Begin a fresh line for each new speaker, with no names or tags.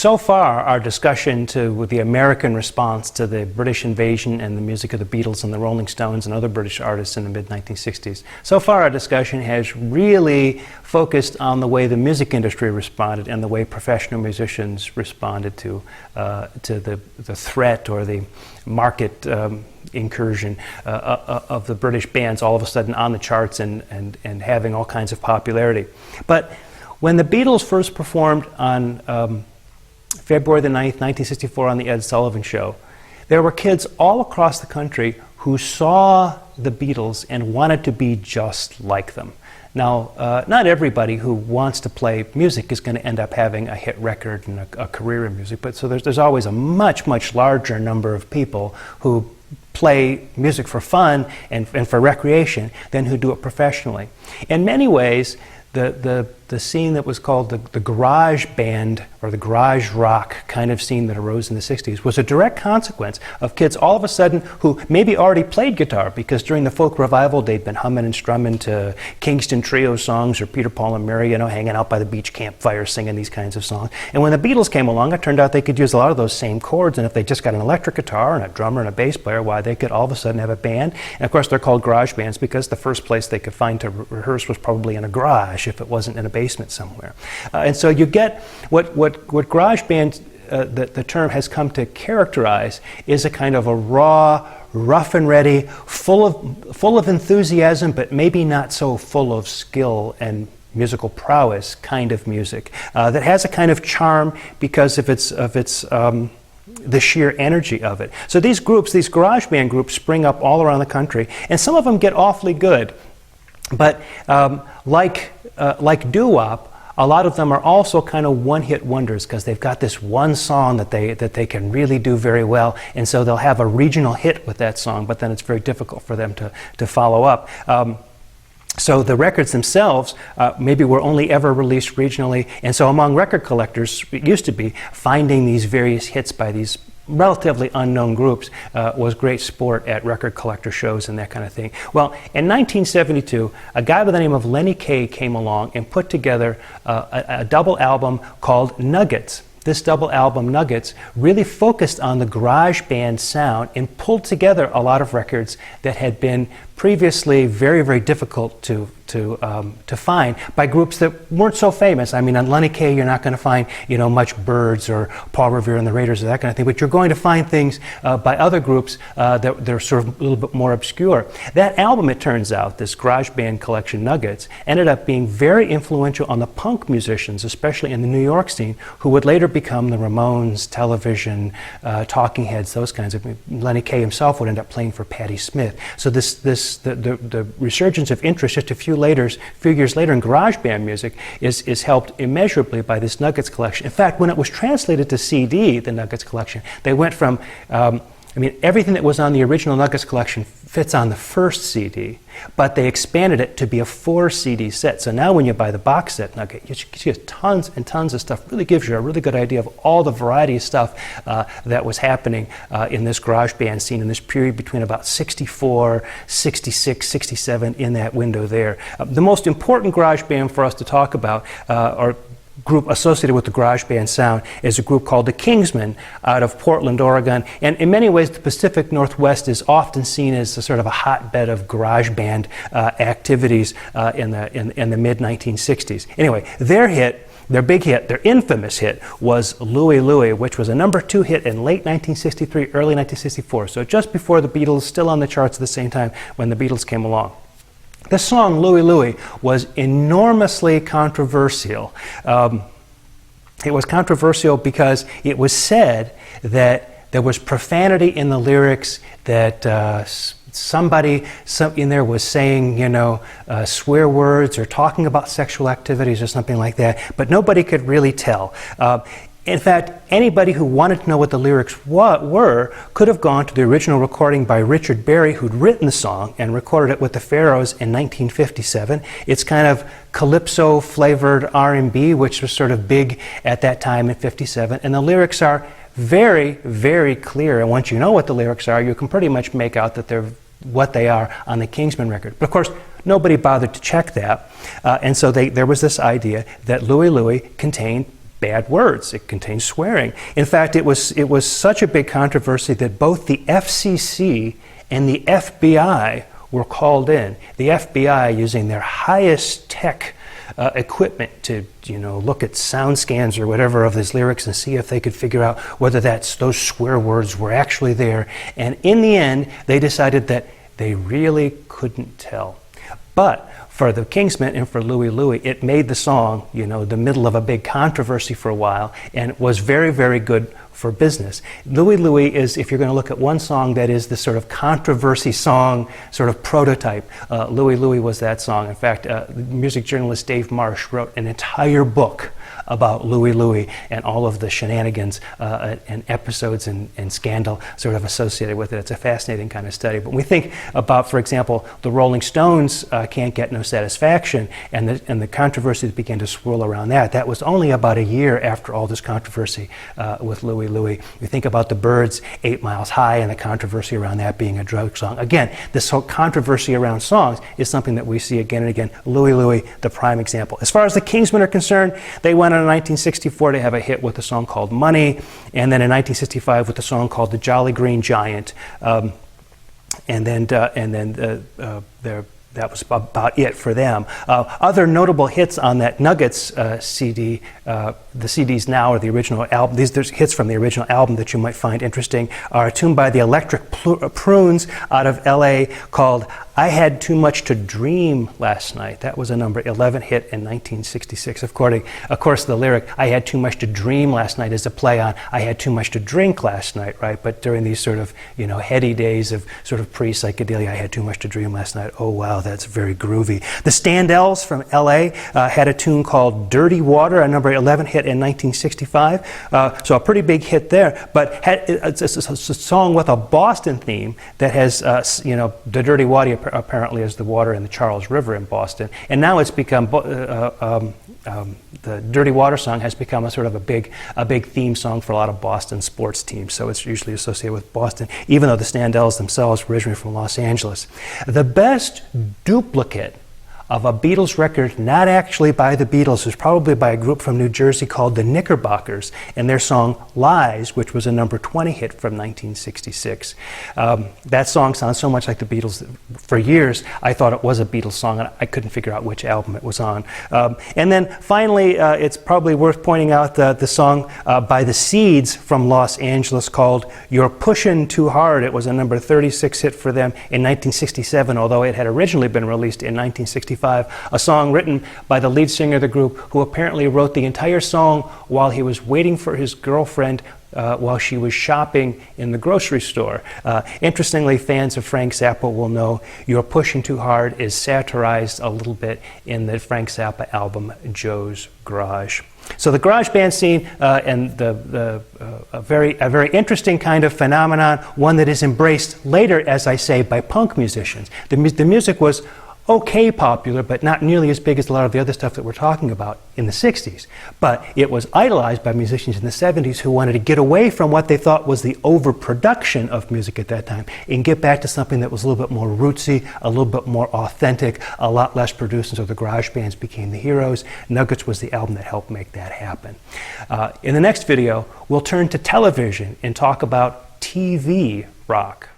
so far, our discussion with the American response to the British invasion and the music of the Beatles and the Rolling Stones and other British artists in the mid-1960s, so far our discussion has really focused on the way the music industry responded and the way professional musicians responded to the threat or the market incursion of the British bands all of a sudden on the charts and having all kinds of popularity. But when the Beatles first performed on February the 9th, 1964 on the Ed Sullivan Show, there were kids all across the country who saw the Beatles and wanted to be just like them. Now, not everybody who wants to play music is going to end up having a hit record and a career in music, but so there's always a much, much larger number of people who play music for fun and for recreation than who do it professionally. In many ways, the scene that was called the garage band or the garage rock kind of scene that arose in the 60s was a direct consequence of kids all of a sudden who maybe already played guitar because during the folk revival they'd been humming and strumming to Kingston Trio songs or Peter, Paul and Mary, you know, hanging out by the beach campfire singing these kinds of songs. And when the Beatles came along, it turned out they could use a lot of those same chords, and if they just got an electric guitar and a drummer and a bass player, why, they could all of a sudden have a band. And of course they're called garage bands because the first place they could find to rehearse was probably in a garage if it wasn't in a basement somewhere. And so you get what garage band, the term has come to characterize, is a kind of a raw, rough and ready, full of enthusiasm, but maybe not so full of skill and musical prowess kind of music that has a kind of charm because of the sheer energy of it. So these groups, these garage band groups, spring up all around the country, and some of them get awfully good. But like doo-wop, a lot of them are also kind of one-hit wonders because they've got this one song that they can really do very well, and so they'll have a regional hit with that song, but then it's very difficult for them to follow up. So the records themselves maybe were only ever released regionally, and so among record collectors, it used to be, finding these various hits by these relatively unknown groups was great sport at record collector shows and that kind of thing. Well, in 1972, a guy by the name of Lenny Kaye came along and put together a double album called Nuggets. This double album, Nuggets, really focused on the garage band sound and pulled together a lot of records that had been previously very, very difficult to find by groups that weren't so famous. I mean, on Lenny Kaye, you're not going to find, you know, much Byrds or Paul Revere and the Raiders or that kind of thing, but you're going to find things by other groups that they're sort of a little bit more obscure. That album, it turns out, this garage band collection, Nuggets, ended up being very influential on the punk musicians, especially in the New York scene, who would later become the Ramones, Television, Talking Heads, those kinds of. Lenny Kaye himself would end up playing for Patti Smith. So the resurgence of interest just a few years later in garage band music is helped immeasurably by this Nuggets collection. In fact, when it was translated to CD, the Nuggets collection, they went from, I mean, everything that was on the original Nuggets collection fits on the first CD, but they expanded it to be a 4 CD set. So now when you buy the box set Nugget, you get tons and tons of stuff. Really gives you a really good idea of all the variety of stuff that was happening in this garage band scene in this period between about 64, 66, 67, in that window there. The most important garage band for us to talk about, or group associated with the garage band sound, is a group called the Kingsmen out of Portland, Oregon. And in many ways, the Pacific Northwest is often seen as a sort of a hotbed of garage band activities in the mid-1960s. Anyway, their big hit, their infamous hit, was Louie Louie, which was a #2 hit in late 1963, early 1964. So just before the Beatles, still on the charts at the same time when the Beatles came along. The song Louie Louie was enormously controversial. It was controversial because it was said that there was profanity in the lyrics, that somebody in there was saying, you know, swear words or talking about sexual activities or something like that, but nobody could really tell. In fact, anybody who wanted to know what the lyrics were could have gone to the original recording by Richard Berry, who'd written the song and recorded it with the Pharaohs in 1957. It's kind of calypso-flavored R&B, which was sort of big at that time in 57. And the lyrics are very, very clear. And once you know what the lyrics are, you can pretty much make out that they're what they are on the Kingsmen record. But of course, nobody bothered to check that. And so there was this idea that Louie Louie contained bad words. It contains swearing. In fact, it was such a big controversy that both the FCC and the FBI were called in. The FBI, using their highest tech equipment to look at sound scans or whatever of his lyrics and see if they could figure out whether those swear words were actually there. And in the end, they decided that they really couldn't tell. But for the Kingsmen and for Louie Louie, it made the song, the middle of a big controversy for a while, and was very, very good for business. Louie Louie is, if you're going to look at one song that is the sort of controversy song, sort of prototype, Louie Louie was that song. In fact, music journalist Dave Marsh wrote an entire book about Louie Louie and all of the shenanigans and episodes and scandal sort of associated with it. It's a fascinating kind of study. But when we think about, for example, the Rolling Stones, Can't Get No Satisfaction, and the controversy that began to swirl around that was only about a year after all this controversy with Louie Louie. We think about the Byrds, 8 Miles High, and the controversy around that being a drug song. Again, this whole controversy around songs is something that we see again and again. Louie Louie, the prime example. As far as the Kingsmen are concerned, they went on in 1964 to have a hit with a song called Money, and then in 1965 with a song called The Jolly Green Giant, that was about it for them. Other notable hits on that Nuggets CD, the CDs now are the original album. There's hits from the original album that you might find interesting, are a tune by the Electric Prunes out of LA called I Had Too Much to Dream Last Night. That was a number 11 hit in 1966. Of course, the lyric, I had too much to dream last night, is a play on I had too much to drink last night, right? But during these sort of, heady days of sort of pre-psychedelia, I had too much to dream last night. Oh, wow, that's very groovy. The Standells from LA had a tune called Dirty Water, a number 11 hit in 1965. So a pretty big hit there, but it's a song with a Boston theme that has, the Dirty Water apparently is the water in the Charles River in Boston, and now it's become the Dirty Water song has become a sort of a big theme song for a lot of Boston sports teams. So it's usually associated with Boston, even though the Standells themselves were originally from Los Angeles. The best duplicate of a Beatles record, not actually by the Beatles, was probably by a group from New Jersey called the Knickerbockers, and their song Lies, which was a number 20 hit from 1966. That song sounds so much like the Beatles. For years, I thought it was a Beatles song, and I couldn't figure out which album it was on. And then finally, it's probably worth pointing out the song by the Seeds from Los Angeles called You're Pushin' Too Hard. It was a number 36 hit for them in 1967, although it had originally been released in 1965. A song written by the lead singer of the group, who apparently wrote the entire song while he was waiting for his girlfriend while she was shopping in the grocery store. Interestingly, fans of Frank Zappa will know You're Pushing Too Hard is satirized a little bit in the Frank Zappa album Joe's Garage. So the garage band scene and a very interesting kind of phenomenon, one that is embraced later, as I say, by punk musicians. The music was okay popular, but not nearly as big as a lot of the other stuff that we're talking about in the 60s. But it was idolized by musicians in the 70s who wanted to get away from what they thought was the overproduction of music at that time and get back to something that was a little bit more rootsy, a little bit more authentic, a lot less produced, and so the garage bands became the heroes. Nuggets was the album that helped make that happen. In the next video, we'll turn to television and talk about TV rock.